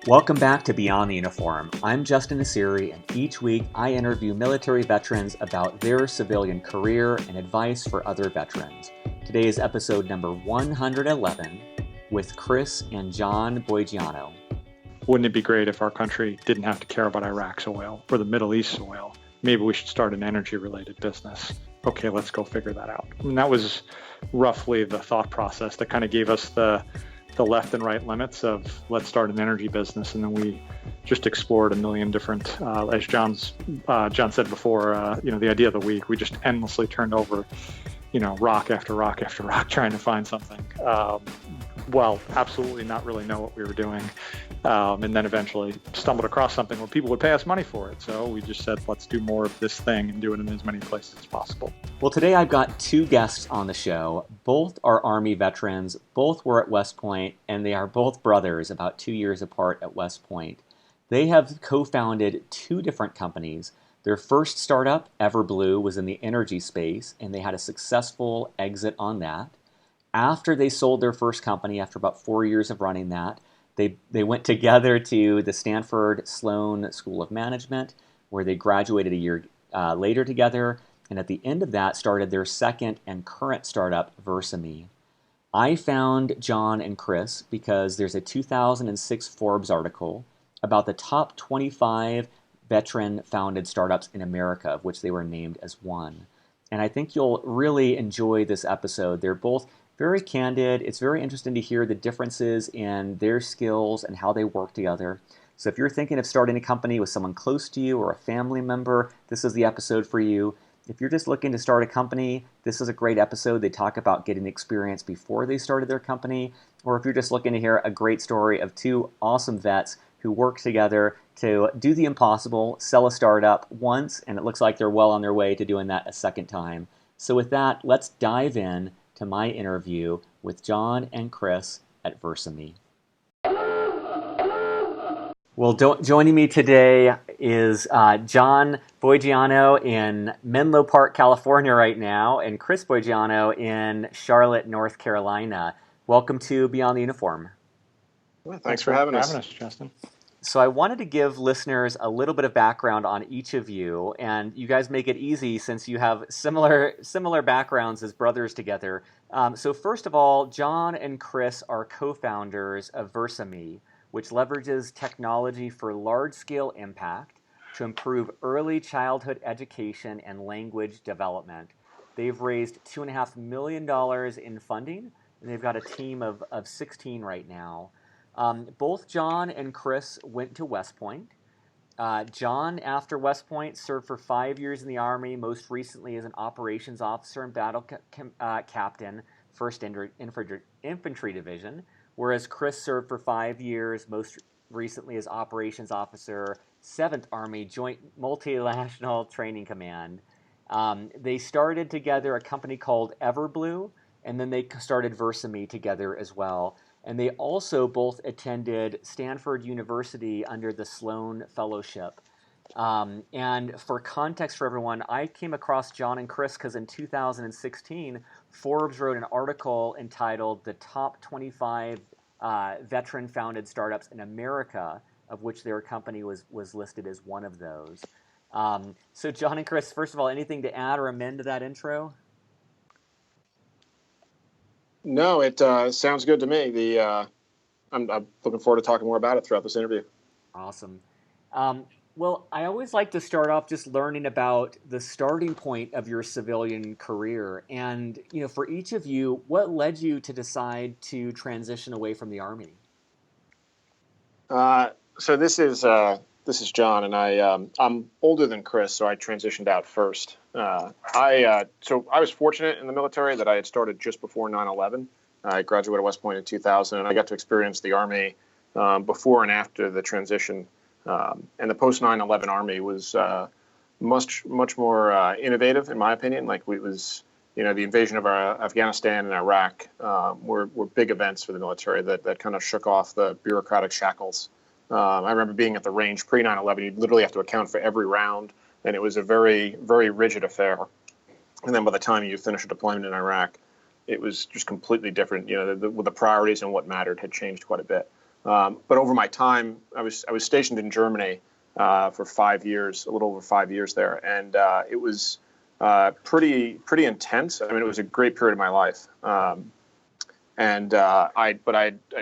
Welcome back to Beyond the Uniform. I'm Justin Nassiri, and each week I interview military veterans about their civilian career and advice for other veterans. Today is episode number 111 with Chris and Jon Boggiano. Wouldn't it be great if our country didn't have to care about Iraq's oil or the Middle East's oil? Maybe we should start an energy-related business. Okay, let's go figure that out. And that was roughly the thought process that kind of gave us the left and right limits of let's start an energy business. And then we just explored a million different, as Jon said before, the idea of the week, we just endlessly turned over, rock after rock after rock, trying to find something. Absolutely not really know what we were doing. And then eventually stumbled across something where people would pay us money for it. So we just said, let's do more of this thing and do it in as many places as possible. Well, today I've got two guests on the show. Both are Army veterans, both were at West Point, and they are both brothers, about 2 years apart at West Point. They have co-founded two different companies. Their first startup, Everblue, was in the energy space, and they had a successful exit on that. After they sold their first company, after about 4 years of running that, they went together to the Stanford Sloan School of Management, where they graduated a year later together, and at the end of that started their second and current startup, Versame. I found Jon and Chris because there's a 2006 Forbes article about the top 25 veteran-founded startups in America, of which they were named as one. And I think you'll really enjoy this episode. They're both very candid. It's very interesting to hear the differences in their skills and how they work together. So if you're thinking of starting a company with someone close to you or a family member, this is the episode for you. If you're just looking to start a company, this is a great episode. They talk about getting experience before they started their company. Or if you're just looking to hear a great story of two awesome vets who work together to do the impossible, sell a startup once, and it looks like they're well on their way to doing that a second time. So with that, let's dive in to my interview with Jon and Chris at Versame. Well, joining me today is Jon Boggiano in Menlo Park, California right now, and Chris Boggiano in Charlotte, North Carolina. Welcome to Beyond the Uniform. Well, thanks for having us, Justin. So I wanted to give listeners a little bit of background on each of you, and you guys make it easy since you have similar backgrounds as brothers together. So first of all, Jon and Chris are co-founders of Versame, which leverages technology for large-scale impact to improve early childhood education and language development. They've raised $2.5 million in funding, and they've got a team of 16 right now. Both Jon and Chris went to West Point. Jon, after West Point, served for 5 years in the Army, most recently as an operations officer and battle captain, 1st Infantry Division, whereas Chris served for 5 years, most recently as operations officer, 7th Army Joint Multinational Training Command. They started together a company called Everblue, and then they started Versame together as well. And they also both attended Stanford University under the Sloan Fellowship. And for context for everyone, I came across Jon and Chris because in 2016, Forbes wrote an article entitled The Top 25 Veteran-Founded Startups in America, of which their company was listed as one of those. So Jon and Chris, first of all, anything to add or amend to that intro? No, it sounds good to me. I'm looking forward to talking more about it throughout this interview. Awesome. Well, I always like to start off just learning about the starting point of your civilian career. And, for each of you, what led you to decide to transition away from the Army? So this is Jon, and I'm older than Chris, so I transitioned out first. I was fortunate in the military that I had started just before 9/11. I graduated West Point in 2000, and I got to experience the Army before and after the transition. And the post 9/11 Army was much more innovative, in my opinion. Like it was, the invasion of Afghanistan and Iraq were big events for the military that kind of shook off the bureaucratic shackles. I remember being at the range pre 9/11. You'd literally have to account for every round, and it was a very, very rigid affair. And then by the time you finish a deployment in Iraq, it was just completely different. The priorities and what mattered had changed quite a bit. But over my time, I was stationed in Germany for 5 years, a little over 5 years there, and it was pretty intense. I mean, it was a great period of my life.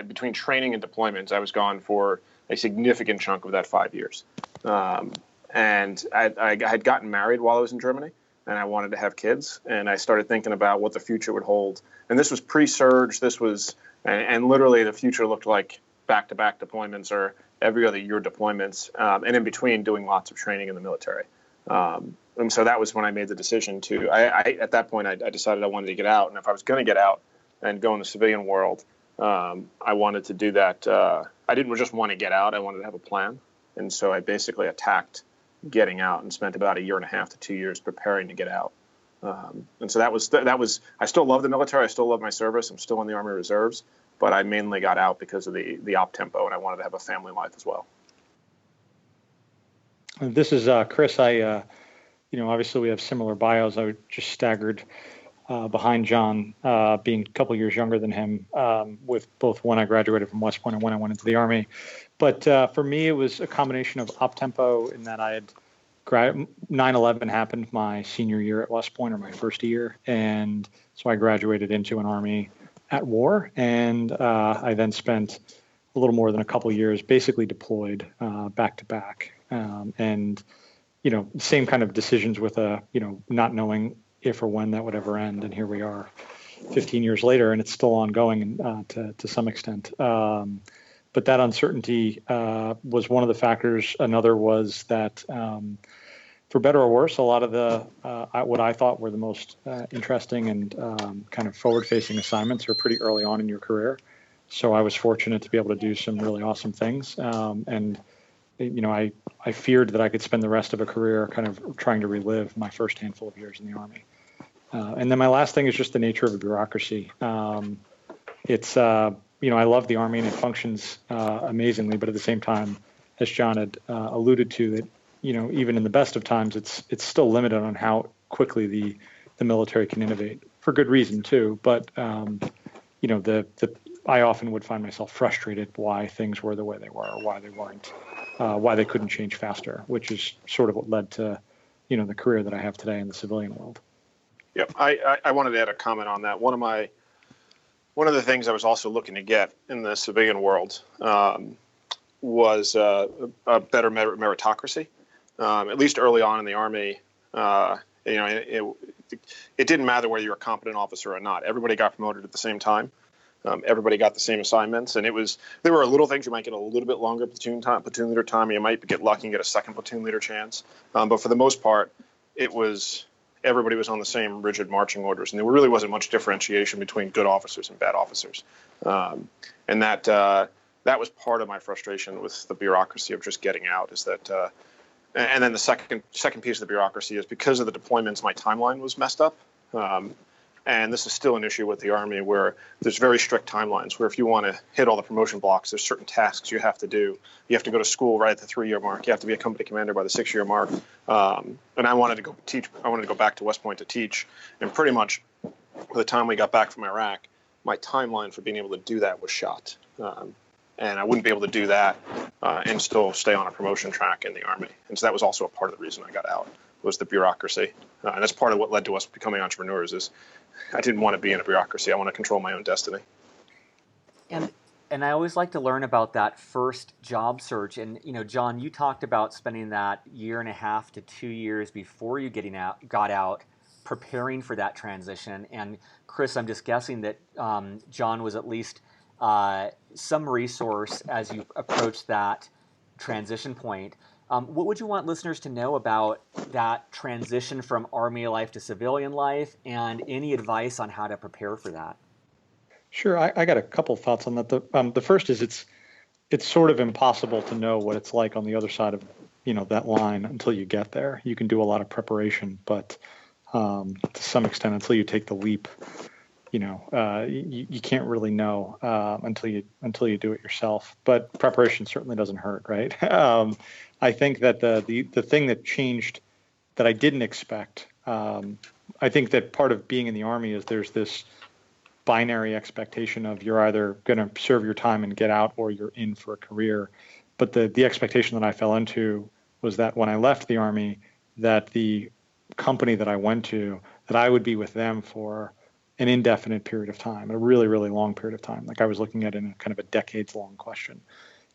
Between training and deployments, I was gone for a significant chunk of that 5 years. And I had gotten married while I was in Germany, and I wanted to have kids, and I started thinking about what the future would hold. And this was pre-surge. And literally the future looked like back-to-back deployments or every other year deployments, and in between doing lots of training in the military. And so that was when I made the decision at that point, I decided I wanted to get out. And if I was going to get out and go in the civilian world, I wanted to do that. I didn't just want to get out. I wanted to have a plan. And so I basically attacked getting out and spent about 1.5 to 2 years preparing to get out. And so that was, I still love the military. I still love my service. I'm still in the Army Reserves, but I mainly got out because of the op tempo, and I wanted to have a family life as well. This is Chris. Obviously we have similar bios. I was just staggered behind Jon, being a couple years younger than him, with both when I graduated from West Point and when I went into the Army. But for me, it was a combination of op tempo in that I had 9/11 happened my senior year at West Point, or my first year, and so I graduated into an Army at war, and I then spent a little more than a couple years basically deployed back to back, and same kind of decisions with not knowing if or when that would ever end, and here we are 15 years later, and it's still ongoing to some extent. But that uncertainty was one of the factors. Another was that, for better or worse, a lot of the what I thought were the most interesting and kind of forward-facing assignments are pretty early on in your career. So I was fortunate to be able to do some really awesome things. And I feared that I could spend the rest of a career kind of trying to relive my first handful of years in the Army. And then my last thing is just the nature of the bureaucracy. I love the Army and it functions amazingly, but at the same time, as Jon had alluded to, that even in the best of times, it's still limited on how quickly the military can innovate, for good reason too. But I often would find myself frustrated why things were the way they were, or why they weren't, why they couldn't change faster, which is sort of what led to the career that I have today in the civilian world. Yep, I wanted to add a comment on that. One of the things I was also looking to get in the civilian world was a better meritocracy. At least early on in the Army, it didn't matter whether you were a competent officer or not. Everybody got promoted at the same time. Everybody got the same assignments, and there were little things. You might get a little bit longer platoon leader time. You might get lucky and get a second platoon leader chance. But for the most part, everybody was on the same rigid marching orders, and there really wasn't much differentiation between good officers and bad officers. And that was part of my frustration with the bureaucracy of just getting out. Is that, and then the second piece of the bureaucracy is because of the deployments, my timeline was messed up. And this is still an issue with the Army, where there's very strict timelines, where if you want to hit all the promotion blocks, there's certain tasks you have to do. You have to go to school right at the 3-year mark. You have to be a company commander by the 6-year mark. And I wanted to go teach. I wanted to go back to West Point to teach. And pretty much by the time we got back from Iraq, my timeline for being able to do that was shot. And I wouldn't be able to do that and still stay on a promotion track in the Army. And so that was also a part of the reason I got out, was the bureaucracy. And that's part of what led to us becoming entrepreneurs. Is I didn't want to be in a bureaucracy. I want to control my own destiny. And I always like to learn about that first job search. And Jon, you talked about spending that 1.5 to 2 years before you got out, preparing for that transition. And Chris, I'm just guessing that Jon was at least some resource as you approached that transition point. What would you want listeners to know about that transition from Army life to civilian life, and any advice on how to prepare for that? Sure, I got a couple thoughts on that. The first is it's sort of impossible to know what it's like on the other side of that line until you get there. You can do a lot of preparation, but to some extent, until you take the leap, you can't really know until you do it yourself. But preparation certainly doesn't hurt, right? I think that the thing that changed that I didn't expect, I think that part of being in the Army is there's this binary expectation of you're either going to serve your time and get out or you're in for a career. But the expectation that I fell into was that when I left the Army, that the company that I went to, that I would be with them for an indefinite period of time, a really, really long period of time. Like I was looking at it in a kind of a decades-long question.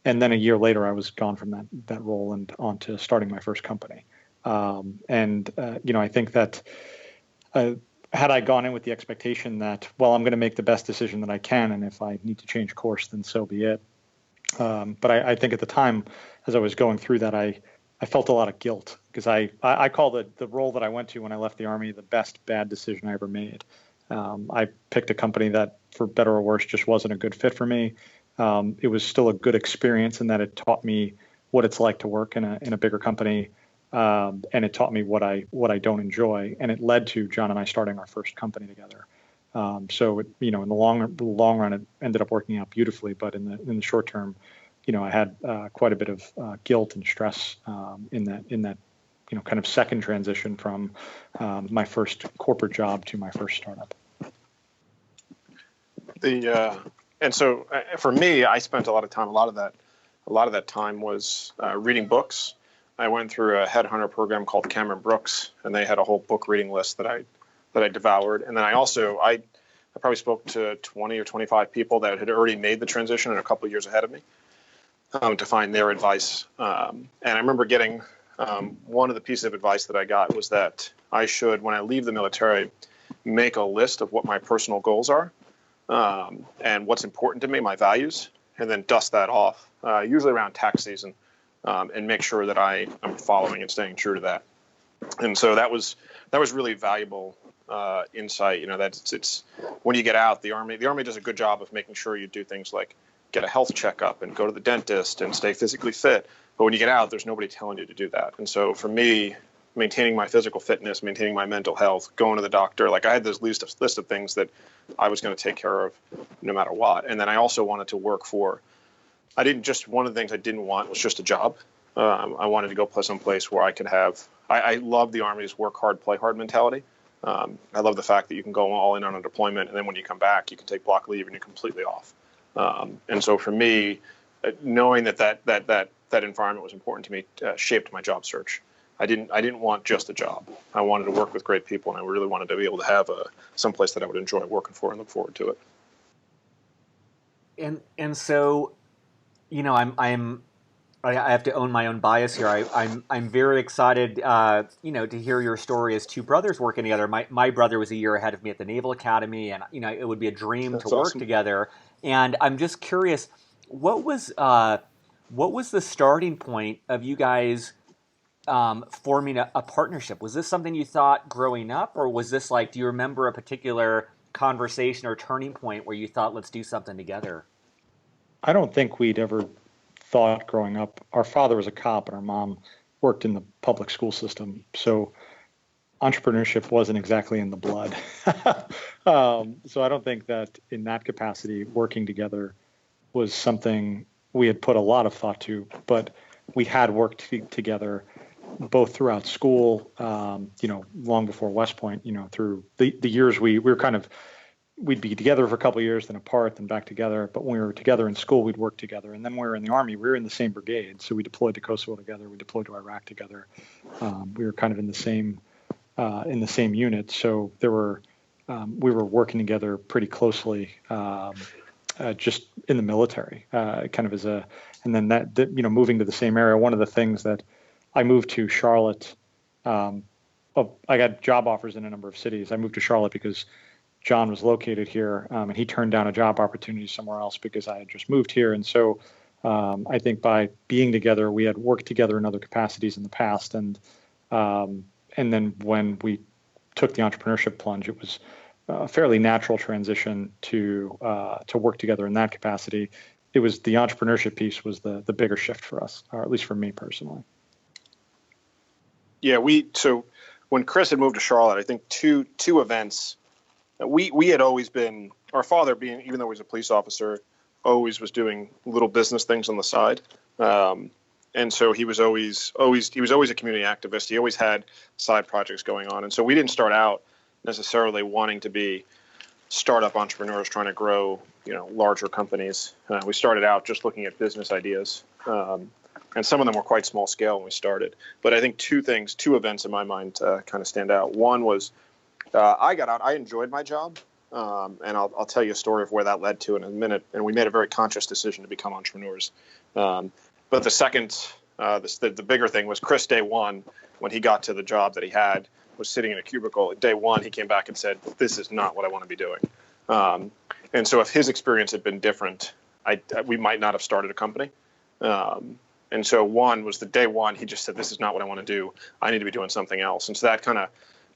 And then a year later, I was gone from that role and on to starting my first company. I think that had I gone in with the expectation that, well, I'm going to make the best decision that I can, and if I need to change course, then so be it. But I think at the time, as I was going through that, I felt a lot of guilt because I call the role that I went to when I left the Army the best bad decision I ever made. I picked a company that, for better or worse, just wasn't a good fit for me. It was still a good experience in that it taught me what it's like to work in a bigger company, and it taught me what I don't enjoy, and it led to John and I starting our first company together. So in the long run, it ended up working out beautifully. But in the short term, I had quite a bit of guilt and stress in that kind of second transition from my first corporate job to my first startup. And so for me, I spent a lot of time. A lot of that time was reading books. I went through a headhunter program called Cameron Brooks, and they had a whole book reading list that I devoured. And then I probably spoke to 20 or 25 people that had already made the transition and a couple of years ahead of me to find their advice. And I remember getting one of the pieces of advice that I got was that I should, when I leave the military, make a list of what my personal goals are and what's important to me, my values, and then dust that off, usually around tax season, and make sure that I'm following and staying true to that. And so that was really valuable insight. That it's when you get out, the Army does a good job of making sure you do things like get a health checkup and go to the dentist and stay physically fit. But when you get out, there's nobody telling you to do that. And so for me, maintaining my physical fitness, maintaining my mental health, going to the doctor, like I had this list of things that I was going to take care of no matter what. And then I also wanted to work for, one of the things I didn't want was just a job. I wanted to go someplace where I could have, I love the Army's work hard, play hard mentality. I love the fact that you can go all in on a deployment, and then when you come back, you can take block leave and you're completely off. And so for me, knowing that environment was important to me shaped my job search. I didn't want just a job. I wanted to work with great people, and I really wanted to be able to have someplace that I would enjoy working for and look forward to it. And so, I have to own my own bias here. I'm very excited, to hear your story as two brothers working together. My brother was a year ahead of me at the Naval Academy, and it would be a dream to work together. And I'm just curious, what was the starting point of you guys forming a partnership? Was this something you thought growing up, or was this like, do you remember a particular conversation or turning point where you thought, let's do something together? I don't think we'd ever thought growing up. Our father was a cop and our mom worked in the public school system. So entrepreneurship wasn't exactly in the blood. So I don't think that in that capacity, working together was something we had put a lot of thought to, but we had worked together both throughout school, long before West Point, through the years we were we'd be together for a couple of years, then apart, then back together. But when we were together in school, we'd work together. And then when we were in the Army, we were in the same brigade. So we deployed to Kosovo together. We deployed to Iraq together. We were kind of in the same unit. So we were working together pretty closely, just in the military, kind of and then moving to the same area. One of the things that I moved to Charlotte, I got job offers in a number of cities. I moved to Charlotte because John was located here, and he turned down a job opportunity somewhere else because I had just moved here. And so I think by being together, we had worked together in other capacities in the past. And then when we took the entrepreneurship plunge, it was a fairly natural transition to work together in that capacity. It was the entrepreneurship piece was the bigger shift for us, or at least for me personally. Yeah, so when Chris had moved to Charlotte, I think two events. We had always been, our father being, even though he was a police officer, always was doing little business things on the side. And so he was always a community activist. He always had side projects going on. And so we didn't start out necessarily wanting to be startup entrepreneurs trying to grow, larger companies. We started out just looking at business ideas, and some of them were quite small scale when we started. But I think two events in my mind kind of stand out. One was I got out. I enjoyed my job, and I'll tell you a story of where that led to in a minute. And we made a very conscious decision to become entrepreneurs. But the second, the bigger thing was Chris, day one, when he got to the job that he had, was sitting in a cubicle. Day one, he came back and said, "This is not what I want to be doing." And so if his experience had been different, we might not have started a company. And so one was the day one, he just said, "This is not what I want to do. I need to be doing something else." And so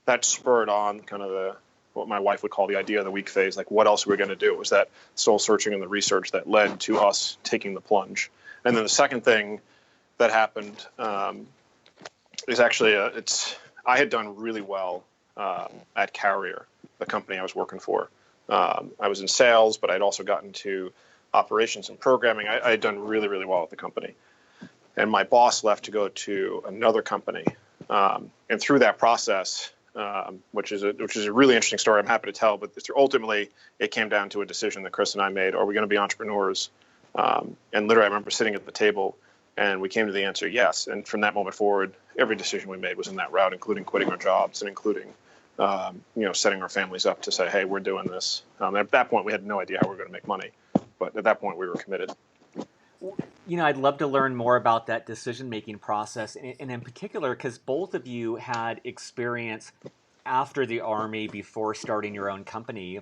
that spurred on kind of what my wife would call the idea of the week phase. Like, what else are we going to do? It was that soul searching and the research that led to us taking the plunge. And then the second thing that happened is actually I had done really well at Carrier, the company I was working for. I was in sales, but I'd also gotten to operations and programming. I had done really, really well at the company. And my boss left to go to another company. And through that process, which is a really interesting story, I'm happy to tell, but ultimately it came down to a decision that Chris and I made. Are we going to be entrepreneurs? And literally I remember sitting at the table and we came to the answer, yes. And from that moment forward, every decision we made was in that route, including quitting our jobs and including, setting our families up to say, hey, we're doing this. At that point, we had no idea how we were going to make money. But at that point, we were committed. I'd love to learn more about that decision-making process, and in particular, because both of you had experience after the Army before starting your own company.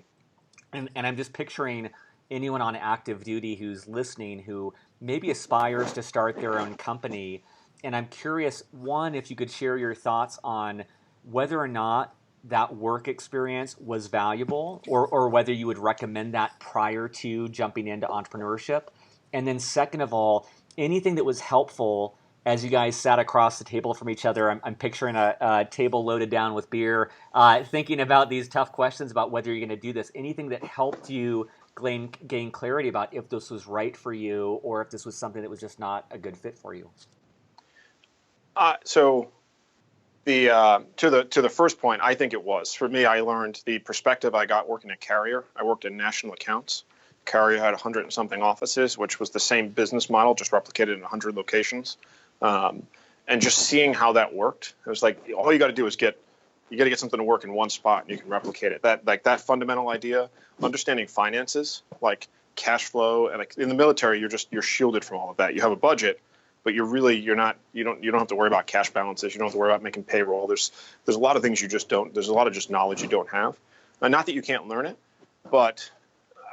And I'm just picturing anyone on active duty who's listening who maybe aspires to start their own company. And I'm curious, one, if you could share your thoughts on whether or not that work experience was valuable, or whether you would recommend that prior to jumping into entrepreneurship. And then second of all, anything that was helpful as you guys sat across the table from each other. I'm picturing a table loaded down with beer, thinking about these tough questions about whether you're going to do this. Anything that helped you gain clarity about if this was right for you or if this was something that was just not a good fit for you? So to the first point, I think it was. For me, I learned the perspective I got working at Carrier. I worked in national accounts. Carrier had 100 and something offices, which was the same business model, just replicated in 100 locations. And just seeing how that worked, it was like, all you got to do is you got to get something to work in one spot and you can replicate it. That fundamental idea, understanding finances, like cash flow, and like in the military, you're shielded from all of that. You have a budget, but you don't have to worry about cash balances. You don't have to worry about making payroll. There's a lot of things there's a lot of just knowledge you don't have. Not that you can't learn it, but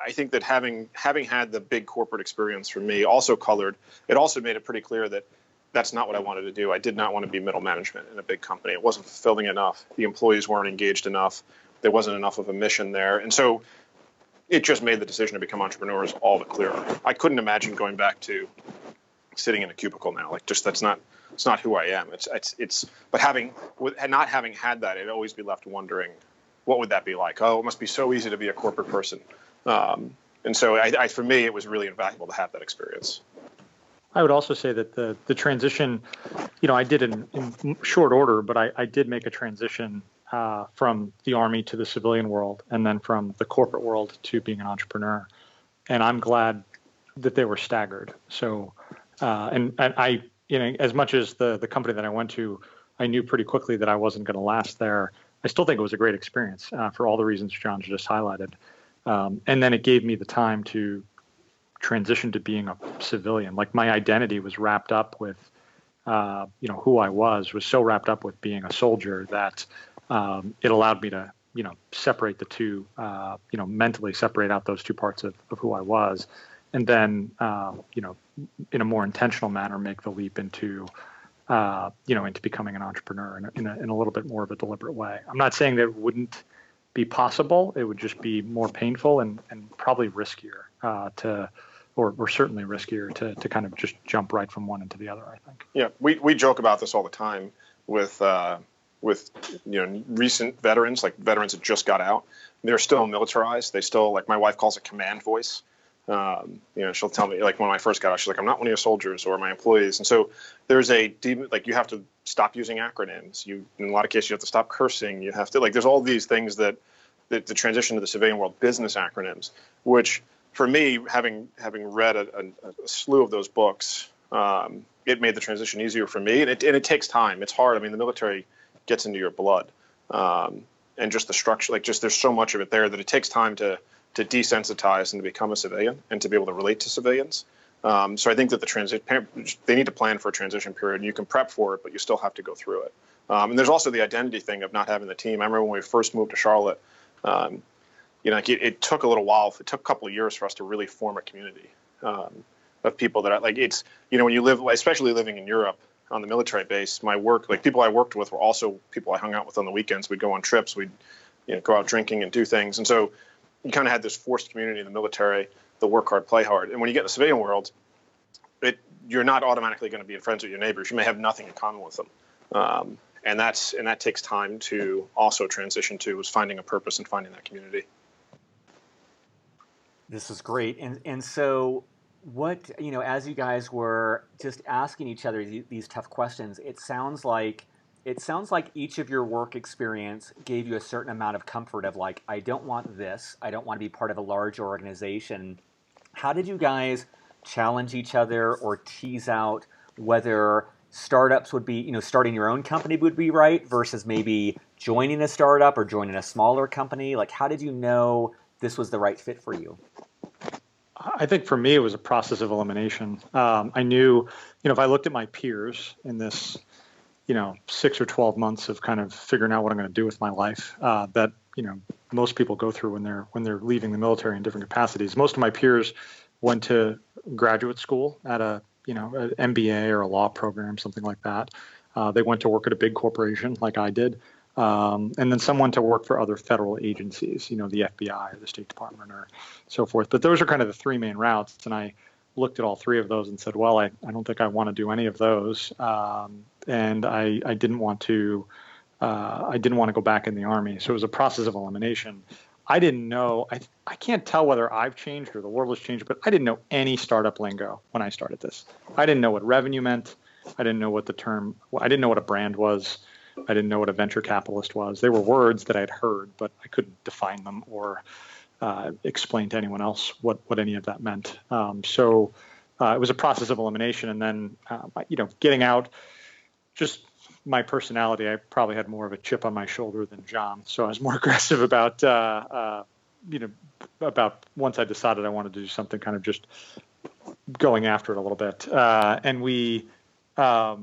I think that having had the big corporate experience for me also made it pretty clear that that's not what I wanted to do. I did not want to be middle management in a big company. It wasn't fulfilling enough. The employees weren't engaged enough. There wasn't enough of a mission there. And so it just made the decision to become entrepreneurs all the clearer. I couldn't imagine going back to sitting in a cubicle now. Like, just it's not who I am. But not having had that, I'd always be left wondering, what would that be like? Oh, it must be so easy to be a corporate person. And so for me, it was really invaluable to have that experience. I would also say that the transition, I did in short order, but I did make a transition from the Army to the civilian world, and then from the corporate world to being an entrepreneur. And I'm glad that they were staggered. So, and I, as much as the company that I went to, I knew pretty quickly that I wasn't going to last there. I still think it was a great experience for all the reasons John just highlighted. And then it gave me the time to transition to being a civilian. Like, my identity was wrapped up with, who I was so wrapped up with being a soldier that it allowed me to, separate the two, mentally separate out those two parts of who I was. And then, in a more intentional manner, make the leap into, into becoming an entrepreneur in a little bit more of a deliberate way. I'm not saying that it wouldn't be possible. It would just be more painful and probably riskier or certainly riskier to kind of just jump right from one into the other, I think. Yeah, we joke about this all the time with recent veterans, like veterans that just got out. They're still militarized. They still, like, my wife calls it command voice. She'll tell me, like, when I first got out, she's like, I'm not one of your soldiers or my employees. And so there's you have to stop using acronyms. In a lot of cases, you have to stop cursing. You have to, there's all these things that the transition to the civilian world business acronyms, which for me, having read a slew of those books, it made the transition easier for me. And it takes time. It's hard. I mean, the military gets into your blood, and just the structure, like just there's so much of it there that it takes time to desensitize and to become a civilian and to be able to relate to civilians. So I think that they need to plan for a transition period. And you can prep for it, but you still have to go through it. And there's also the identity thing of not having the team. I remember when we first moved to Charlotte, it took a little while. It took a couple of years for us to really form a community of people that when you live, especially living in Europe on the military base, my work, like people I worked with were also people I hung out with on the weekends. We'd go on trips. We'd go out drinking and do things. And so you kind of had this forced community in the military, the work hard, play hard. And when you get in the civilian world, you're not automatically going to be friends with your neighbors. You may have nothing in common with them. And that takes time to also transition to, is finding a purpose and finding that community. This is great. And so what, as you guys were just asking each other these tough questions, it sounds like each of your work experience gave you a certain amount of comfort of like, I don't want this. I don't want to be part of a large organization. How did you guys challenge each other or tease out whether startups would be, starting your own company would be right versus maybe joining a startup or joining a smaller company? Like, how did you know this was the right fit for you? I think for me, it was a process of elimination. I knew, if I looked at my peers in this, 6 or 12 months of kind of figuring out what I'm going to do with my life, that, most people go through when they're leaving the military in different capacities. Most of my peers went to graduate school at an MBA or a law program, something like that. They went to work at a big corporation like I did. And then some went to work for other federal agencies, the FBI or the State Department or so forth. But those are kind of the three main routes. And I looked at all three of those and said, well, I don't think I want to do any of those. And I didn't want to go back in the Army. So it was a process of elimination. I didn't know, I can't tell whether I've changed or the world has changed, but I didn't know any startup lingo when I started this. I didn't know what revenue meant. I didn't know what I didn't know what a brand was. I didn't know what a venture capitalist was. They were words that I'd heard, but I couldn't define them or explain to anyone else what any of that meant. So it was a process of elimination. And then, getting out, just my personality, I probably had more of a chip on my shoulder than Jon. So I was more aggressive about once I decided I wanted to do something, kind of just going after it a little bit. And we, I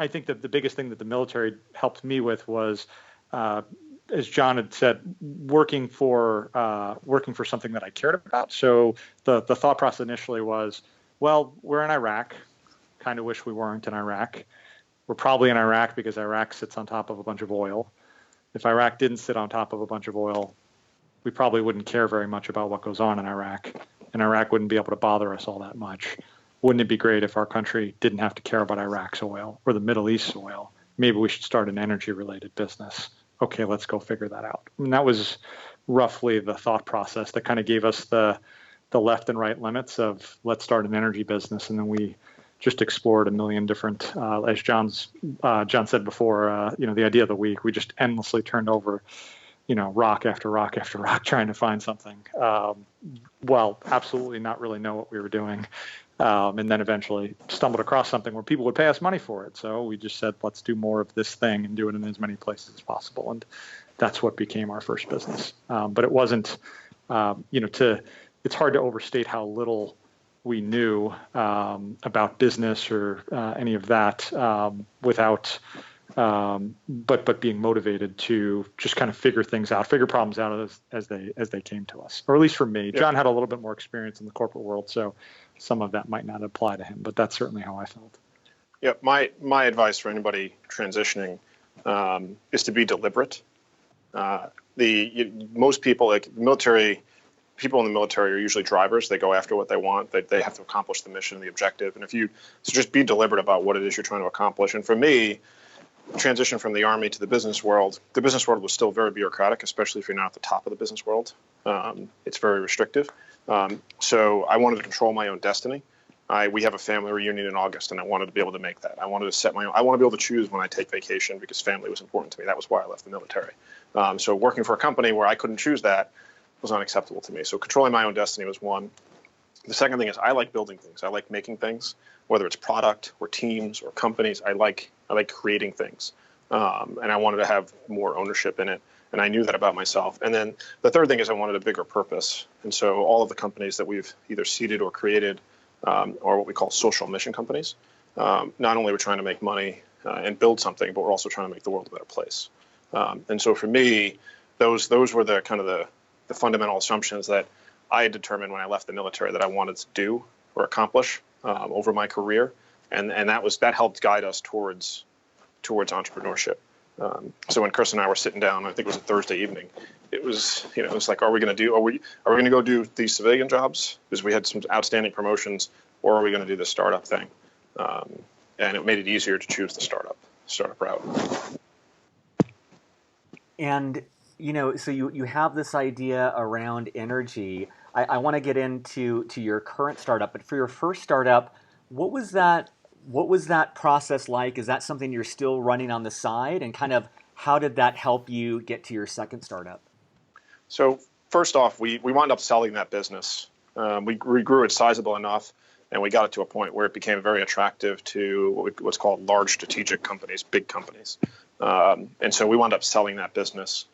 think that the biggest thing that the military helped me with was, as Jon had said, working for something that I cared about. So the thought process initially was, well, we're in Iraq. Kind of wish we weren't in Iraq. We're probably in Iraq because Iraq sits on top of a bunch of oil. If Iraq didn't sit on top of a bunch of oil, we probably wouldn't care very much about what goes on in Iraq, and Iraq wouldn't be able to bother us all that much. Wouldn't it be great if our country didn't have to care about Iraq's oil or the Middle East's oil? Maybe we should start an energy-related business. Okay, let's go figure that out. And that was roughly the thought process that kind of gave us the left and right limits of let's start an energy business, and then we just explored a million different, as Jon said before, the idea of the week, we just endlessly turned over, rock after rock after rock, trying to find something. Well, absolutely not really know what we were doing. And then eventually stumbled across something where people would pay us money for it. So we just said, let's do more of this thing and do it in as many places as possible. And that's what became our first business. But it wasn't, it's hard to overstate how little we knew about business or any of that without, but being motivated to just kind of figure problems out as they came to us, or at least for me. Yeah. Jon had a little bit more experience in the corporate world, so some of that might not apply to him, but that's certainly how I felt. Yeah, my advice for anybody transitioning is to be deliberate. Most people, like military. People in the military are usually drivers. They go after what they want. They have to accomplish the mission, the objective. And so just be deliberate about what it is you're trying to accomplish. And for me, transition from the Army to the business world was still very bureaucratic, especially if you're not at the top of the business world. It's very restrictive. So I wanted to control my own destiny. We have a family reunion in August, and I wanted to be able to make that. I wanted to set my own. I want to be able to choose when I take vacation because family was important to me. That was why I left the military. So working for a company where I couldn't choose that was unacceptable to me. So controlling my own destiny was one. The second thing is I like building things. I like making things, whether it's product or teams or companies. I like creating things, and I wanted to have more ownership in it. And I knew that about myself. And then the third thing is I wanted a bigger purpose. And so all of the companies that we've either seeded or created are what we call social mission companies. Not only we're trying to make money and build something, but we're also trying to make the world a better place. And so for me, those were the kind of the fundamental assumptions that I had determined when I left the military that I wanted to do or accomplish over my career. And that helped guide us towards entrepreneurship. So when Chris and I were sitting down, I think it was a Thursday evening, it was like, are we going to go do these civilian jobs because we had some outstanding promotions, or are we going to do this startup thing? And it made it easier to choose the startup route. And so you have this idea around energy. I want to get into your current startup, but for your first startup, what was that process like? Is that something you're still running on the side? And kind of how did that help you get to your second startup? So first off, we wound up selling that business. We grew it sizable enough, and we got it to a point where it became very attractive to what's called large strategic companies, big companies. And so we wound up selling that business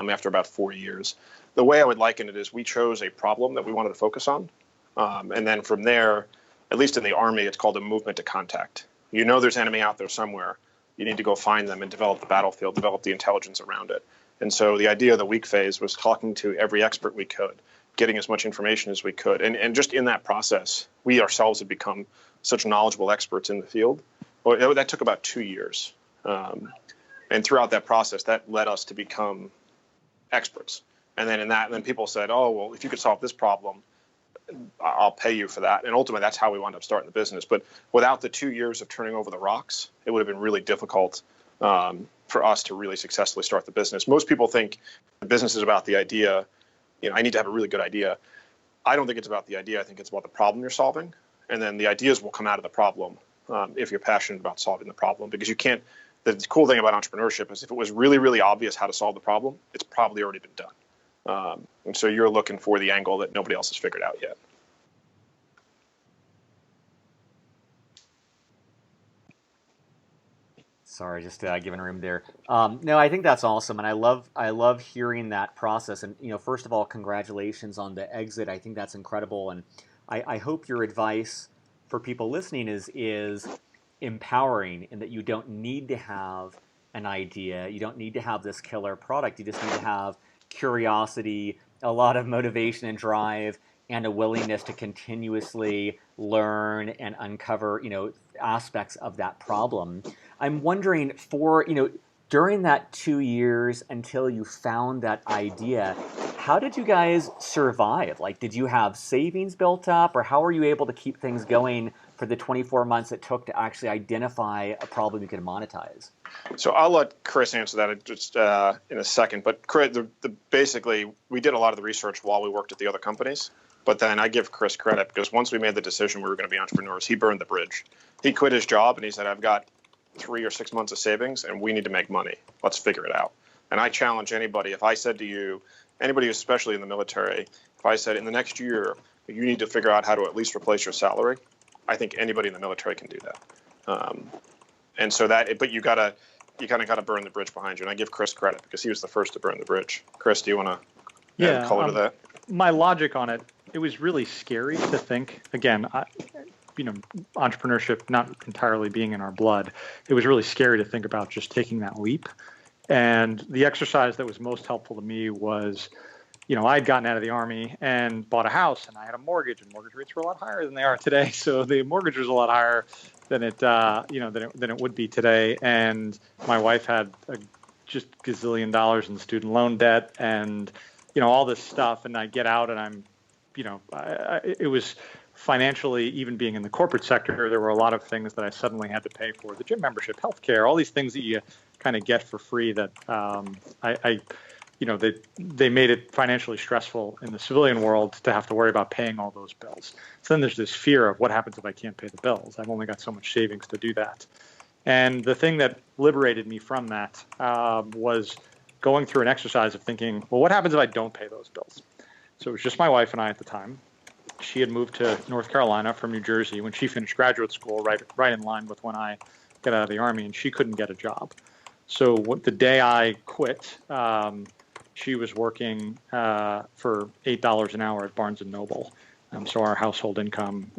after about 4 years. The way I would liken it is we chose a problem that we wanted to focus on. And then from there, at least in the Army, it's called a movement to contact. There's enemy out there somewhere. You need to go find them and develop the battlefield, develop the intelligence around it. And so the idea of the week phase was talking to every expert we could, getting as much information as we could. And just in that process, we ourselves had become such knowledgeable experts in the field. Well, that took about 2 years. And throughout that process, that led us to become experts. And then people said, oh, well, if you could solve this problem, I'll pay you for that. And ultimately, that's how we wound up starting the business. But without the 2 years of turning over the rocks, it would have been really difficult for us to really successfully start the business. Most people think the business is about the idea. I need to have a really good idea. I don't think it's about the idea. I think it's about the problem you're solving. And then the ideas will come out of the problem if you're passionate about solving the problem. Because you can't. The cool thing about entrepreneurship is if it was really, really obvious how to solve the problem, it's probably already been done. And so you're looking for the angle that nobody else has figured out yet. Sorry, just giving room there. No, I think that's awesome, and I love hearing that process. And first of all, congratulations on the exit. I think that's incredible, and I hope your advice for people listening is empowering, in that you don't need to have an idea, you don't need to have this killer product. You just need to have curiosity, a lot of motivation and drive, and a willingness to continuously learn and uncover, aspects of that problem. I'm wondering, during that 2 years until you found that idea, how did you guys survive? Like, did you have savings built up, or how were you able to keep things going for the 24 months it took to actually identify a problem you could monetize? So I'll let Chris answer that just in a second. But Chris, basically, we did a lot of the research while we worked at the other companies. But then I give Chris credit because once we made the decision we were going to be entrepreneurs, he burned the bridge. He quit his job and he said, I've got 3 or 6 months of savings and we need to make money. Let's figure it out. And I challenge anybody, if I said to you, anybody especially in the military, if I said in the next year, you need to figure out how to at least replace your salary, I think anybody in the military can do that. And so but you kind of got to burn the bridge behind you. And I give Chris credit because he was the first to burn the bridge. Chris, do you want to add color to that? My logic on it, it was really scary to think, again, entrepreneurship not entirely being in our blood, it was really scary to think about just taking that leap. And the exercise that was most helpful to me was, I had gotten out of the Army and bought a house, and I had a mortgage, and mortgage rates were a lot higher than they are today. So the mortgage was a lot higher than it would be today. And my wife had just gazillion dollars in student loan debt and, all this stuff. And I get out and I'm, it was financially, even being in the corporate sector, there were a lot of things that I suddenly had to pay for: the gym membership, healthcare, all these things that you kind of get for free that they made it financially stressful in the civilian world to have to worry about paying all those bills. So then there's this fear of what happens if I can't pay the bills. I've only got so much savings to do that. And the thing that liberated me from that was going through an exercise of thinking, well, what happens if I don't pay those bills? So it was just my wife and I at the time. She had moved to North Carolina from New Jersey when she finished graduate school, right in line with when I got out of the Army, and she couldn't get a job. So the day I quit, she was working for $8 an hour at Barnes & Noble. So our household income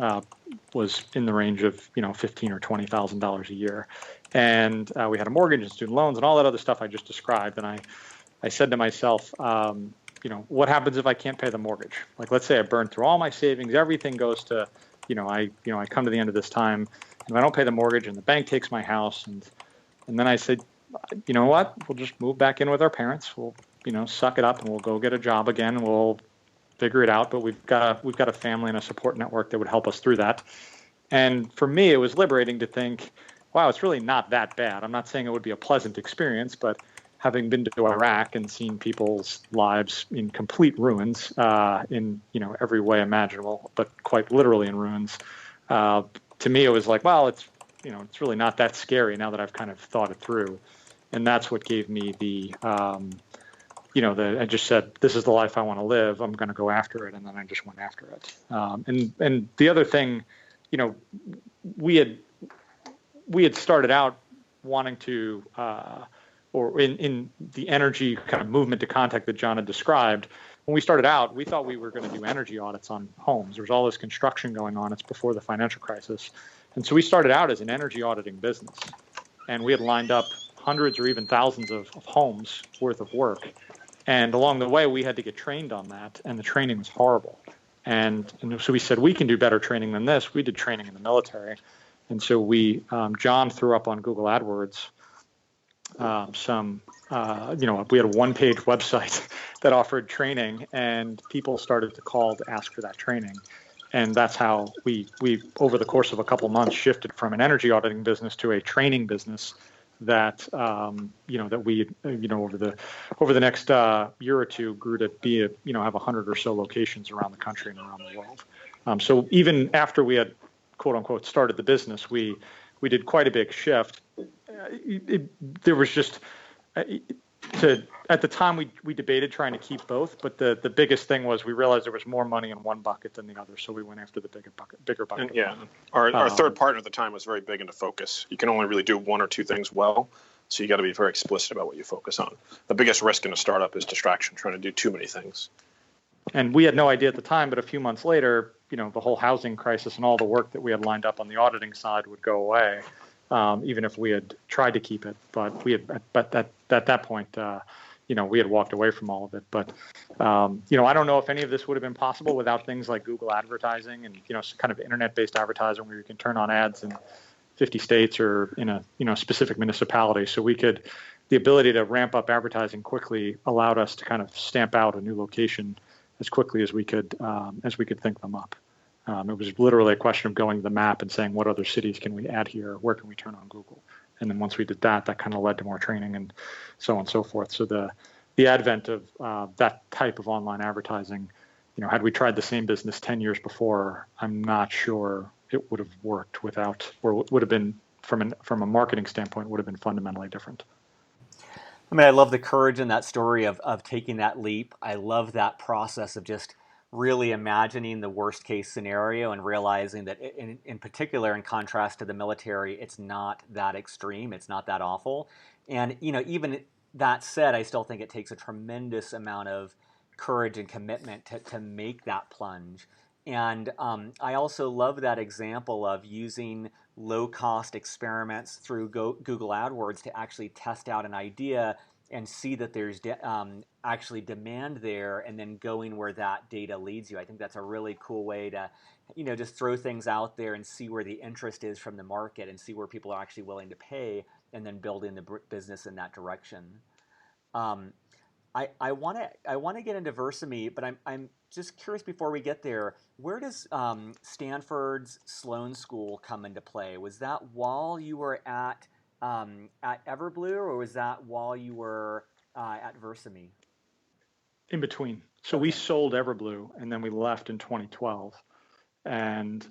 was in the range of $15,000 or $20,000 a year, and we had a mortgage and student loans and all that other stuff I just described. And I said to myself, what happens if I can't pay the mortgage? Like, let's say I burn through all my savings, everything goes to, I come to the end of this time, and I don't pay the mortgage, and the bank takes my house, and then I said, you know what? We'll just move back in with our parents. We'll suck it up, and we'll go get a job again. We'll figure it out, but we've got a family and a support network that would help us through that. And for me, it was liberating to think, wow, it's really not that bad. I'm not saying it would be a pleasant experience, but having been to Iraq and seen people's lives in complete ruins, in every way imaginable, but quite literally in ruins, to me it was like, well, it's really not that scary now that I've kind of thought it through, and that's what gave me I just said, this is the life I want to live. I'm going to go after it, and then I just went after it. And the other thing, we had started out wanting to, or in the energy kind of movement to contact that John had described. When we started out, we thought we were going to do energy audits on homes. There was all this construction going on. It's before the financial crisis. And so we started out as an energy auditing business. And we had lined up hundreds or even thousands of homes worth of work. And along the way, we had to get trained on that. And the training was horrible. And so we said, we can do better training than this. We did training in the military. And so John threw up on Google AdWords we had a one-page website that offered training, and people started to call to ask for that training. And that's how we over the course of a couple of months shifted from an energy auditing business to a training business that that we over the next year or two grew to be have 100 or so locations around the country and around the world. So even after we had quote unquote started the business, we did quite a big shift. There was just at the time we debated trying to keep both, but the biggest thing was we realized there was more money in one bucket than the other, so we went after the bigger bucket. And yeah, our third partner at the time was very big into focus. You can only really do one or two things well, so you got to be very explicit about what you focus on. The biggest risk in a startup is distraction, trying to do too many things. And we had no idea at the time, but a few months later, the whole housing crisis and all the work that we had lined up on the auditing side would go away, even if we had tried to keep it. But at that point, we had walked away from all of it. But I don't know if any of this would have been possible without things like Google advertising and kind of internet-based advertising where you can turn on ads in 50 states or in a specific municipality. So the ability to ramp up advertising quickly allowed us to kind of stamp out a new location as quickly as we could think them up. It was literally a question of going to the map and saying, what other cities can we add here? Where can we turn on Google? And then once we did that kind of led to more training and so on and so forth. So the advent of that type of online advertising, had we tried the same business 10 years before, I'm not sure it would have worked without, or would have been from a marketing standpoint, would have been fundamentally different. I mean, I love the courage in that story of taking that leap. I love that process of just really imagining the worst case scenario and realizing that in particular, in contrast to the military, it's not that extreme. It's not that awful. And, even that said, I still think it takes a tremendous amount of courage and commitment to make that plunge. And I also love that example of using low-cost experiments through Google AdWords to actually test out an idea and see that there's actually demand there, and then going where that data leads you. I think that's a really cool way to, just throw things out there and see where the interest is from the market and see where people are actually willing to pay, and then building the business in that direction. I want to get into Versame, but I'm just curious before we get there. Where does Stanford's Sloan School come into play? Was that while you were at Everblue, or was that while you were at Versame? In between. So we sold Everblue, and then we left in 2012. And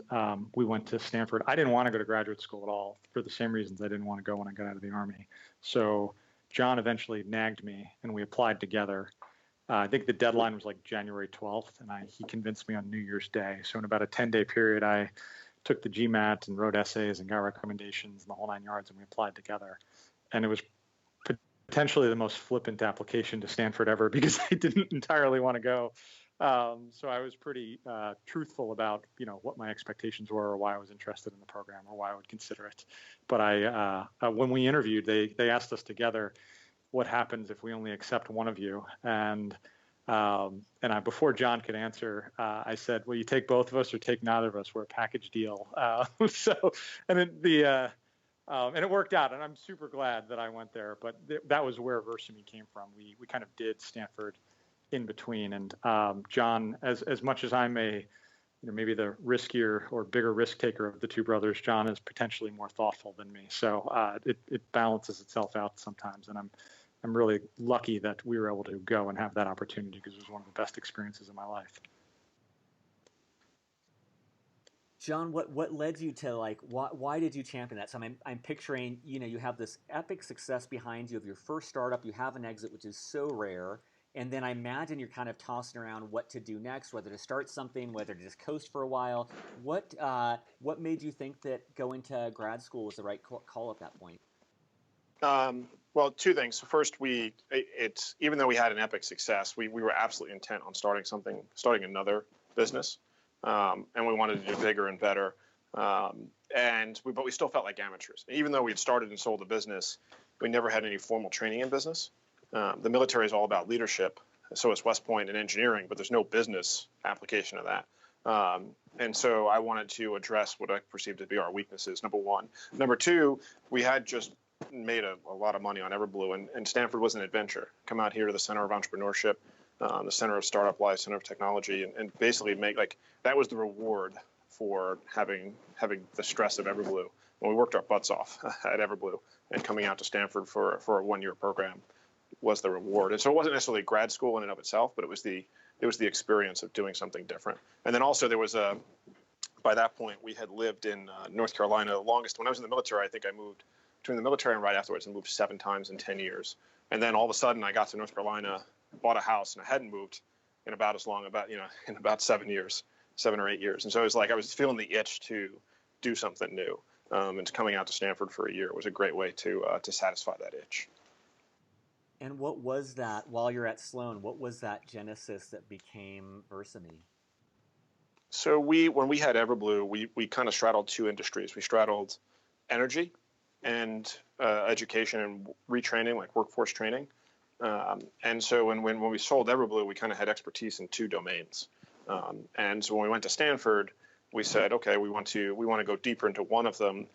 we went to Stanford. I didn't want to go to graduate school at all for the same reasons I didn't want to go when I got out of the Army. So Jon eventually nagged me, and we applied together. I think the deadline was like January 12th, and he convinced me on New Year's Day. So in about a 10-day period, I took the GMAT and wrote essays and got recommendations and the whole 9 yards, and we applied together. And it was potentially the most flippant application to Stanford ever because I didn't entirely want to go. So I was pretty truthful about, what my expectations were or why I was interested in the program or why I would consider it. But when we interviewed, they asked us together, what happens if we only accept one of you? And before Jon could answer, I said, well, you take both of us or take neither of us. We're a package deal. And it worked out, and I'm super glad that I went there. But that was where Versame came from. We kind of did Stanford in between. And Jon, as much as I'm maybe the riskier or bigger risk taker of the two brothers, Jon is potentially more thoughtful than me. So it balances itself out sometimes. And I'm really lucky that we were able to go and have that opportunity because it was one of the best experiences of my life. Jon, what led you to why did you champion that? So I'm picturing, you have this epic success behind you of your first startup, you have an exit, which is so rare. And then I imagine you're kind of tossing around what to do next, whether to start something, whether to just coast for a while. What made you think that going to grad school was the right call at that point? Well, two things. So first, even though we had an epic success, we were absolutely intent on starting another business, and we wanted to do bigger and better. But we still felt like amateurs. Even though we had started and sold a business, we never had any formal training in business. The military is all about leadership, so is West Point and engineering, but there's no business application of that. And so I wanted to address what I perceived to be our weaknesses, number one. Number two, we had just made a lot of money on Everblue, and Stanford was an adventure. Come out here to the center of entrepreneurship, the center of startup life, center of technology, and basically that was the reward for having the stress of Everblue. When we worked our butts off at Everblue and coming out to Stanford for a 1-year program was the reward. And so it wasn't necessarily grad school in and of itself, but it was the experience of doing something different. And then also there was by that point we had lived in North Carolina the longest. When I was in the military, I think I moved between the military and right afterwards and moved 7 times in 10 years. And then all of a sudden I got to North Carolina, bought a house, and I hadn't moved in about 7 or 8 years. And so it was like I was feeling the itch to do something new. And coming out to Stanford for a year was a great way to satisfy that itch. And what was that, while you're at Sloan, what was that genesis that became Versame? So when we had Everblue, we kind of straddled 2 industries. We straddled energy and education and retraining, like workforce training. And so when we sold Everblue, we kind of had expertise in 2 domains. And so when we went to Stanford, we said, okay, we want to go deeper into one of them.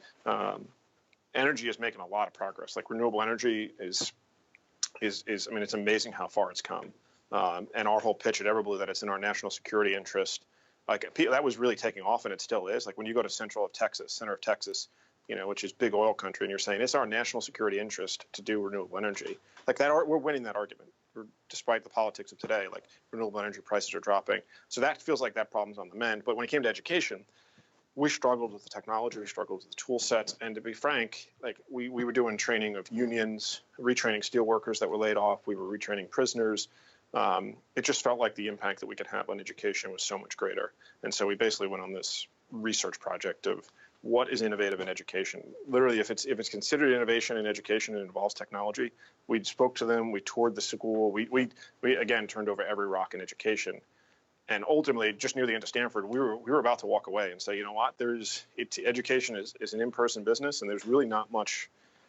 Energy is making a lot of progress. Like renewable energy is it's amazing how far it's come. And our whole pitch at Everblue that it's in our national security interest, that was really taking off, and it still is. Like when you go to center of Texas, which is big oil country, and you're saying it's our national security interest to do renewable energy, like that, we're winning that argument, despite the politics of today. Like renewable energy prices are dropping, so that feels like that problem's on the mend. But when it came to education, we struggled with the technology, we struggled with the tool sets, and to be frank, like we were doing training of unions, retraining steel workers that were laid off, we were retraining prisoners. It just felt like the impact that we could have on education was so much greater. And so we basically went on this research project of what is innovative in education. Literally, if it's considered innovation in education and involves technology, we spoke to them, we toured the school, we again turned over every rock in education. And ultimately, just near the end of Stanford, we were about to walk away and say, you know what? Education is an in-person business, and there's really not much.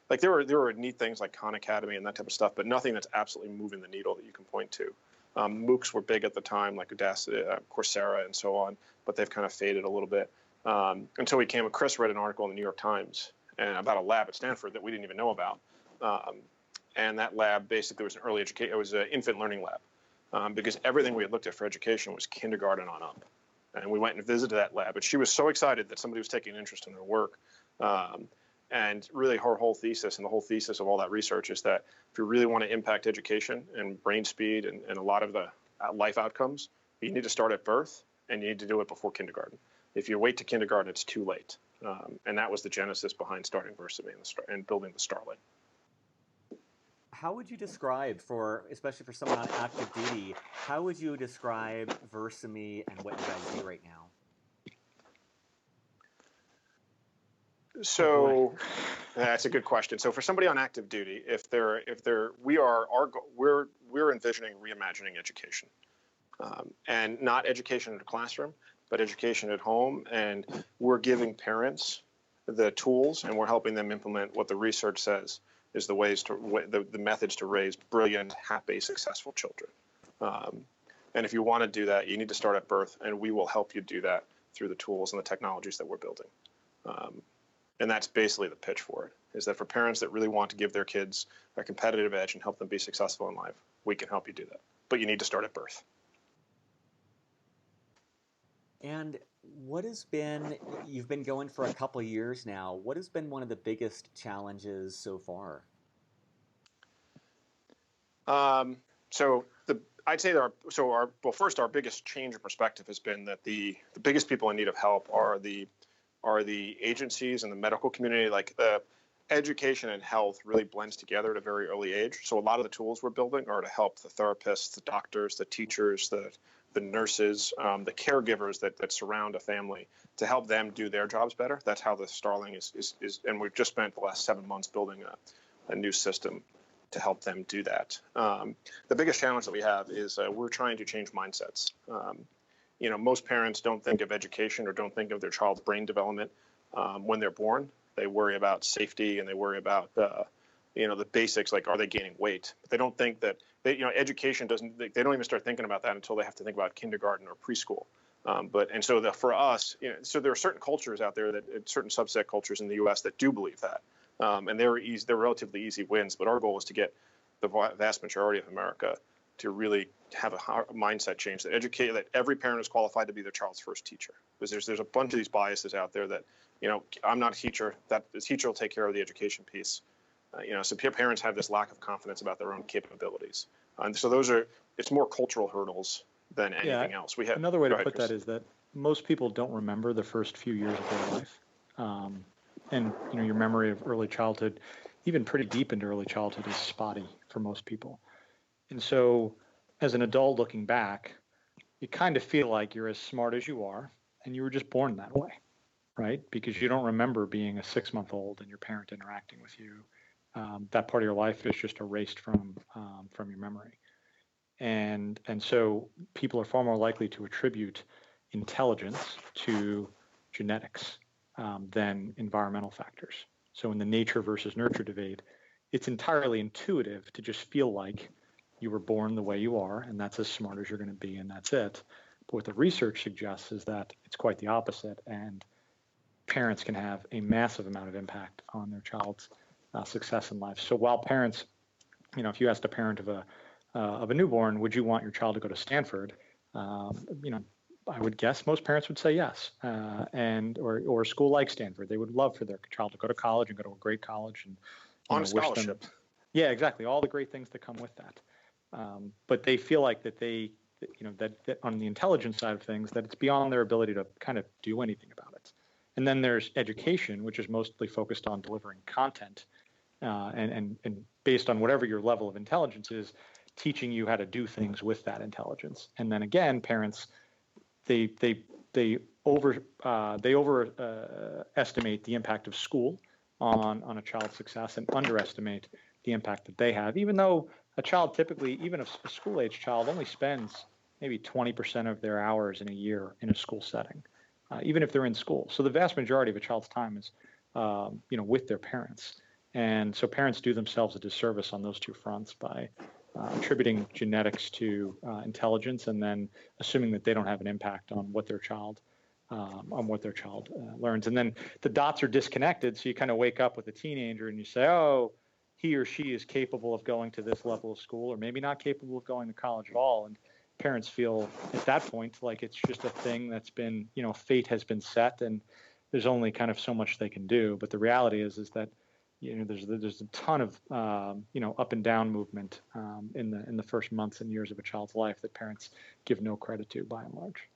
Like there were neat things like Khan Academy and that type of stuff, but nothing that's absolutely moving the needle that you can point to. MOOCs were big at the time, like Udacity, Coursera, and so on, but they've kind of faded a little bit. Until Chris read an article in the New York Times about a lab at Stanford that we didn't even know about, and that lab basically was it was an infant learning lab. Because everything we had looked at for education was kindergarten on up. And we went and visited that lab. And she was so excited that somebody was taking an interest in her work. And really her whole thesis and the whole thesis of all that research is that if you really want to impact education and brain speed and a lot of the life outcomes, you need to start at birth, and you need to do it before kindergarten. If you wait to kindergarten, it's too late. And that was the genesis behind starting Versame and building the Starling. How would you describe, especially for someone on active duty, how would you describe Versame and what you guys do right now? So that's a good question. So for somebody on active duty, we're envisioning reimagining education, and not education in the classroom, but education at home. And we're giving parents the tools, and we're helping them implement what the research says is the methods to raise brilliant, happy, successful children. And if you want to do that, you need to start at birth, and we will help you do that through the tools and the technologies that we're building. And that's basically the pitch for it, is that for parents that really want to give their kids a competitive edge and help them be successful in life, we can help you do that. But you need to start at birth. And you've been going for a couple of years now, what has been one of the biggest challenges so far? I'd say our biggest change in perspective has been that the biggest people in need of help are the agencies and the medical community. Like the education and health really blends together at a very early age. So a lot of the tools we're building are to help the therapists, the doctors, the teachers, the nurses, the caregivers that surround a family, to help them do their jobs better. That's how the Starling is, and we've just spent the last 7 months building a new system to help them do that. The biggest challenge that we have is we're trying to change mindsets. Most parents don't think of education or don't think of their child's brain development when they're born. They worry about safety and they worry about the basics, like are they gaining weight? But they don't think that education doesn't. They don't even start thinking about that until they have to think about kindergarten or preschool. For us, so there are certain cultures out there certain subset cultures in the U.S. that do believe that, and they're relatively easy wins. But our goal is to get the vast majority of America to really have a mindset change that every parent is qualified to be their child's first teacher. Because there's a bunch of these biases out there that, I'm not a teacher, that the teacher will take care of the education piece. So parents have this lack of confidence about their own capabilities. And so it's more cultural hurdles than anything else. Another way to put that is that most people don't remember the first few years of their life. And your memory of early childhood, even pretty deep into early childhood, is spotty for most people. And so as an adult looking back, you kind of feel like you're as smart as you are, and you were just born that way, right? Because you don't remember being a 6-month-old and your parent interacting with you. That part of your life is just erased from your memory. And so people are far more likely to attribute intelligence to genetics than environmental factors. So in the nature versus nurture debate, it's entirely intuitive to just feel like you were born the way you are, and that's as smart as you're going to be, and that's it. But what the research suggests is that it's quite the opposite, and parents can have a massive amount of impact on their child's success in life. So while parents, if you asked a parent of a newborn, would you want your child to go to Stanford? I would guess most parents would say yes, or a school like Stanford. They would love for their child to go to college and go to a great college and on a scholarship. Yeah, exactly. All the great things that come with that. But they feel like that that on the intelligence side of things, that it's beyond their ability to kind of do anything about it. And then there's education, which is mostly focused on delivering content, and based on whatever your level of intelligence is, teaching you how to do things with that intelligence. And then again, parents, they overestimate the impact of school on a child's success and underestimate the impact that they have, even though a child typically, even a school-age child, only spends maybe 20% of their hours in a year in a school setting, even if they're in school. So the vast majority of a child's time is, with their parents. And so parents do themselves a disservice on those two fronts by attributing genetics to intelligence and then assuming that they don't have an impact on what their child learns. And then the dots are disconnected, so you kind of wake up with a teenager and you say, oh, he or she is capable of going to this level of school, or maybe not capable of going to college at all. And parents feel at that point like it's just a thing that's been, fate has been set and there's only kind of so much they can do. But the reality is that there's a ton of up and down movement in the first months and years of a child's life that parents give no credit to by and large.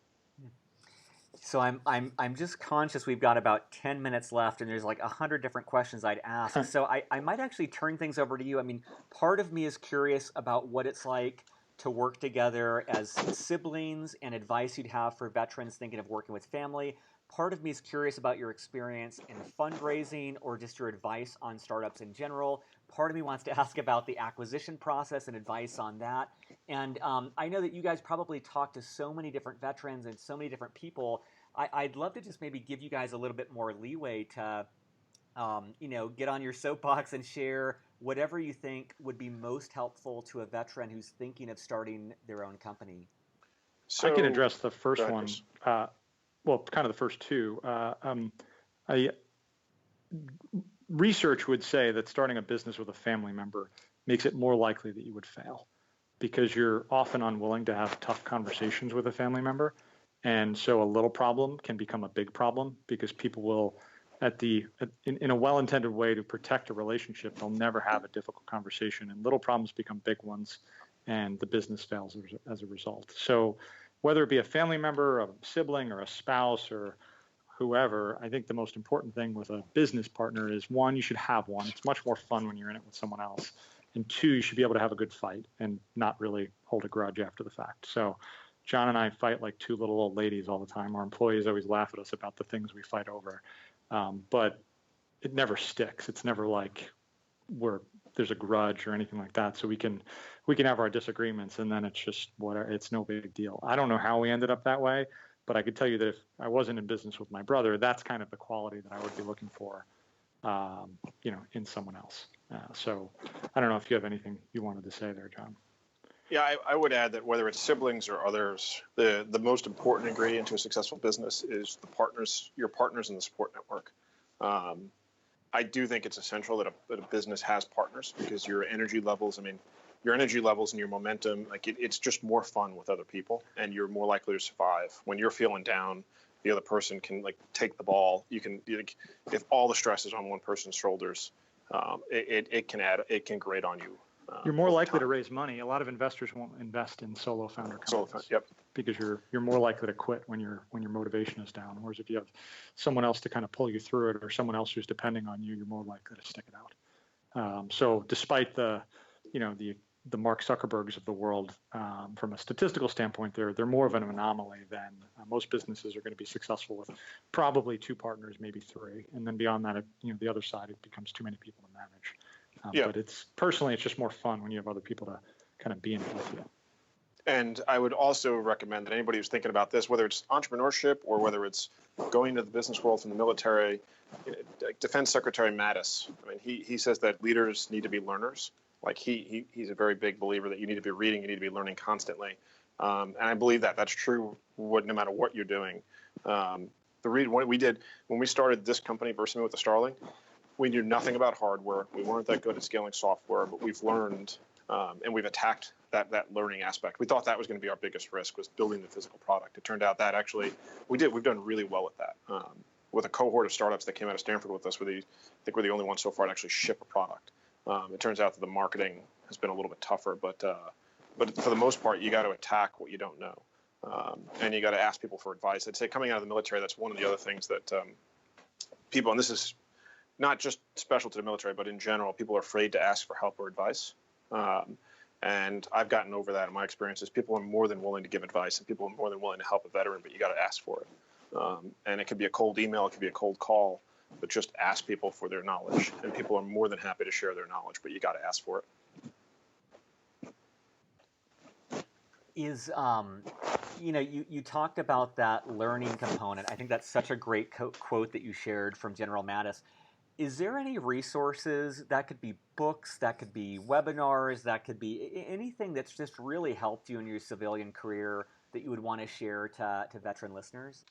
So I'm just conscious we've got about 10 minutes left, and there's like 100 different questions I'd ask. So I might actually turn things over to you. I mean, part of me is curious about what it's like to work together as siblings and advice you'd have for veterans thinking of working with family. Part of me is curious about your experience in fundraising or just your advice on startups in general. Part of me wants to ask about the acquisition process and advice on that. And I know that you guys probably talk to so many different veterans and so many different people. I'd love to just maybe give you guys a little bit more leeway to, get on your soapbox and share whatever you think would be most helpful to a veteran who's thinking of starting their own company. So, I can address the first one. Well, kind of the first two. Research would say that starting a business with a family member makes it more likely that you would fail because you're often unwilling to have tough conversations with a family member. And so a little problem can become a big problem because people will, in a well-intended way to protect a relationship, they'll never have a difficult conversation, and little problems become big ones, and the business fails as a result. So whether it be a family member, a sibling, or a spouse, or whoever, I think the most important thing with a business partner is, one, you should have one. It's much more fun when you're in it with someone else. And two, you should be able to have a good fight and not really hold a grudge after the fact. So John and I fight like two little old ladies all the time. Our employees always laugh at us about the things we fight over. But it never sticks. It's never like there's a grudge or anything like that. So we can have our disagreements, and then it's just whatever. It's no big deal. I don't know how we ended up that way, but I could tell you that if I wasn't in business with my brother, that's kind of the quality that I would be looking for, in someone else. So I don't know if you have anything you wanted to say there, John. Yeah, I would add that whether it's siblings or others, the most important ingredient to a successful business is your partners in the support network. I do think it's essential that a business has partners because your energy levels and your momentum, it's just more fun with other people, and you're more likely to survive. When you're feeling down, the other person can take the ball. If all the stress is on one person's shoulders, it can grate on you. You're more likely to raise money. A lot of investors won't invest in solo founder companies. Yep. Because you're more likely to quit when your motivation is down. Whereas if you have someone else to kind of pull you through it, or someone else who's depending on you, you're more likely to stick it out. So despite the Mark Zuckerbergs of the world, from a statistical standpoint, they're more of an anomaly than most businesses are going to be successful with probably two partners, maybe three, and then beyond that, the other side, it becomes too many people to manage. But it's just more fun when you have other people to kind of be in it with you. And I would also recommend that anybody who's thinking about this, whether it's entrepreneurship or whether it's going into the business world from the military, Defense Secretary Mattis, he says that leaders need to be learners. He's a very big believer that you need to be reading, you need to be learning constantly. And I believe that's true no matter what you're doing. What we did when we started this company, Versame with the Starling, we knew nothing about hardware. We weren't that good at scaling software, but we've learned and we've attacked that learning aspect. We thought that was going to be our biggest risk, was building the physical product. It turned out that actually we've done really well with that. With a cohort of startups that came out of Stanford with us, I think we're the only ones so far to actually ship a product. It turns out that the marketing has been a little bit tougher, but for the most part, you got to attack what you don't know, and you got to ask people for advice. I'd say coming out of the military, that's one of the other things that people, and this is not just special to the military, but in general, people are afraid to ask for help or advice. And I've gotten over that in my experiences. People are more than willing to give advice, and people are more than willing to help a veteran, but you got to ask for it. And it could be a cold email, it could be a cold call, but just ask people for their knowledge, and people are more than happy to share their knowledge, but you got to ask for it. You talked about that learning component. I think that's such a great quote that you shared from General Mattis. Is there any resources, that could be books, that could be webinars, that could be anything that's just really helped you in your civilian career that you would want to share to veteran listeners?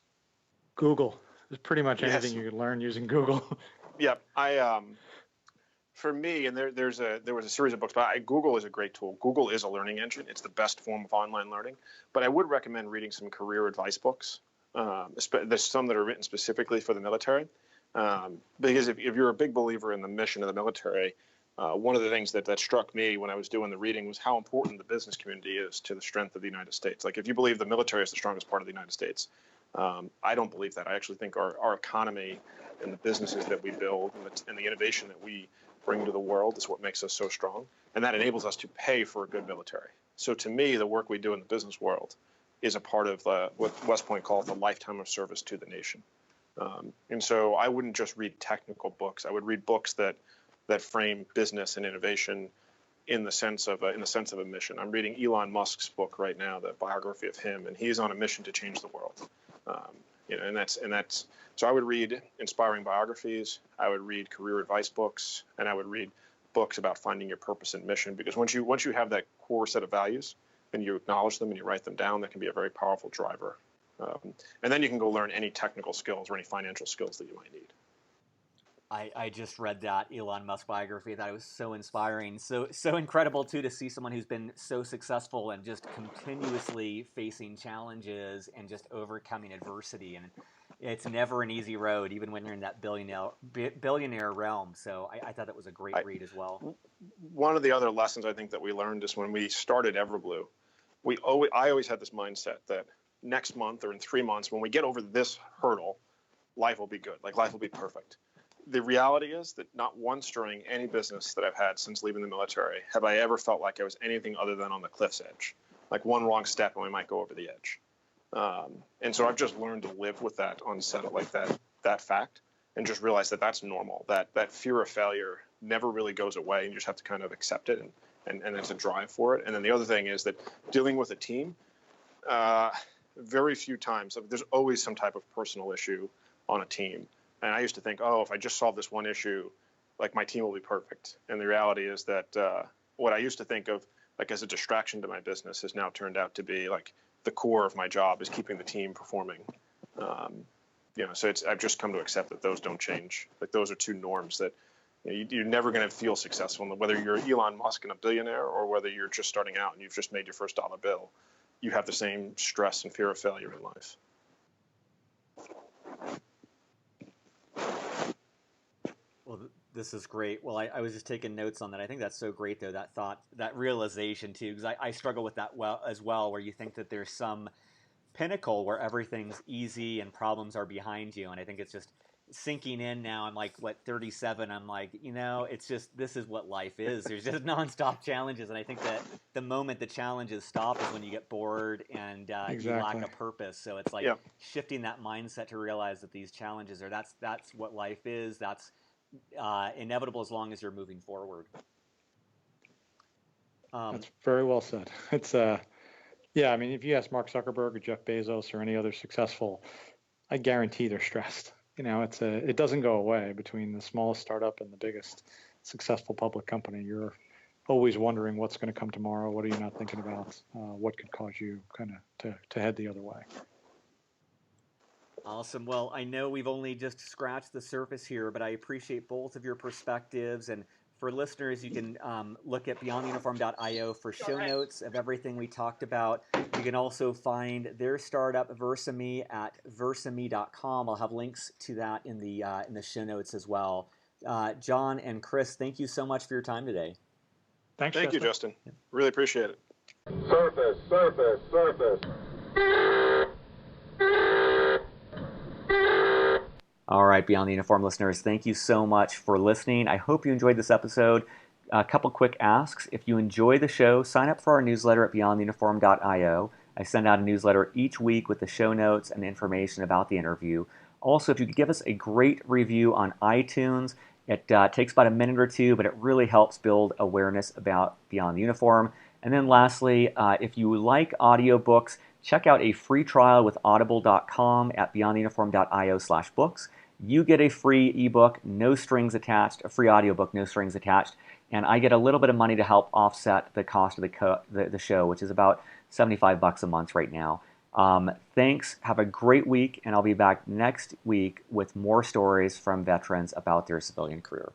Google. There's pretty much anything you can learn using Google. Yep. For me, and there was a series of books, but Google is a great tool. Google is a learning engine. It's the best form of online learning. But I would recommend reading some career advice books. There's some that are written specifically for the military. Because if you're a big believer in the mission of the military, one of the things that struck me when I was doing the reading was how important the business community is to the strength of the United States. Like, if you believe the military is the strongest part of the United States, I don't believe that. I actually think our economy and the businesses that we build and the innovation that we bring to the world is what makes us so strong, and that enables us to pay for a good military. So to me, the work we do in the business world is a part of what West Point calls the lifetime of service to the nation. And so I wouldn't just read technical books. I would read books that frame business and innovation in the sense of a mission. I'm reading Elon Musk's book right now, the biography of him, and he's on a mission to change the world. And that's so I would read inspiring biographies. I would read career advice books, and I would read books about finding your purpose and mission. Because once you have that core set of values and you acknowledge them and you write them down, that can be a very powerful driver. And then you can go learn any technical skills or any financial skills that you might need. I just read that Elon Musk biography. That was so inspiring, so incredible too to see someone who's been so successful and just continuously facing challenges and just overcoming adversity. And it's never an easy road, even when you're in that billionaire realm. So I thought that was a great read as well. One of the other lessons I think that we learned is when we started Everblue, I always had this mindset that next month or in 3 months, when we get over this hurdle, life will be good. Like, life will be perfect. The reality is that not once during any business that I've had since leaving the military have I ever felt like I was anything other than on the cliff's edge. Like, one wrong step and we might go over the edge. And so I've just learned to live with that unsettled, like that fact, and just realize that that's normal. That fear of failure never really goes away, and you just have to kind of accept it, and it's a drive for it. And then the other thing is that dealing with a team, very few times, there's always some type of personal issue on a team. And I used to think, if I just solve this one issue, like, my team will be perfect. And the reality is that what I used to think of like as a distraction to my business has now turned out to be like the core of my job is keeping the team performing. So I've just come to accept that those don't change. Like, those are two norms that you're never going to feel successful. Whether you're Elon Musk and a billionaire or whether you're just starting out and you've just made your first dollar bill, you have the same stress and fear of failure in life. Well, this is great. Well, I was just taking notes on that. I think that's so great, though, that thought, that realization, too, because I struggle with that as well, where you think that there's some pinnacle where everything's easy and problems are behind you. And I think it's just sinking in now. I'm like, 37? I'm like, it's just, this is what life is. There's just nonstop challenges. And I think that the moment the challenges stop is when you get bored and Exactly. you lack a purpose. So it's like shifting that mindset to realize that these challenges are, that's what life is. That's inevitable as long as you're moving forward. That's very well said. It's I mean, if you ask Mark Zuckerberg or Jeff Bezos or any other successful, I guarantee they're stressed. It doesn't go away between the smallest startup and the biggest successful public company. You're always wondering what's going to come tomorrow. What are you not thinking about? What could cause you kind of to head the other way? Awesome. Well, I know we've only just scratched the surface here, but I appreciate both of your perspectives. And for listeners, you can look at beyondtheuniform.io for show notes of everything we talked about. You can also find their startup, Versame, at versame.com. I'll have links to that in the show notes as well. Jon and Chris, thank you so much for your time today. Thank you, Justin. Really appreciate it. Surface. All right, Beyond the Uniform listeners, thank you so much for listening. I hope you enjoyed this episode. A couple quick asks. If you enjoy the show, sign up for our newsletter at beyondtheuniform.io. I send out a newsletter each week with the show notes and information about the interview. Also, if you could give us a great review on iTunes, it takes about a minute or two, but it really helps build awareness about Beyond the Uniform. And then lastly, if you like audiobooks, check out a free trial with audible.com at beyondtheuniform.io/books. You get a free ebook, no strings attached, a free audiobook, no strings attached, and I get a little bit of money to help offset the cost of the show, which is about $75 a month right now. Thanks, have a great week, and I'll be back next week with more stories from veterans about their civilian career.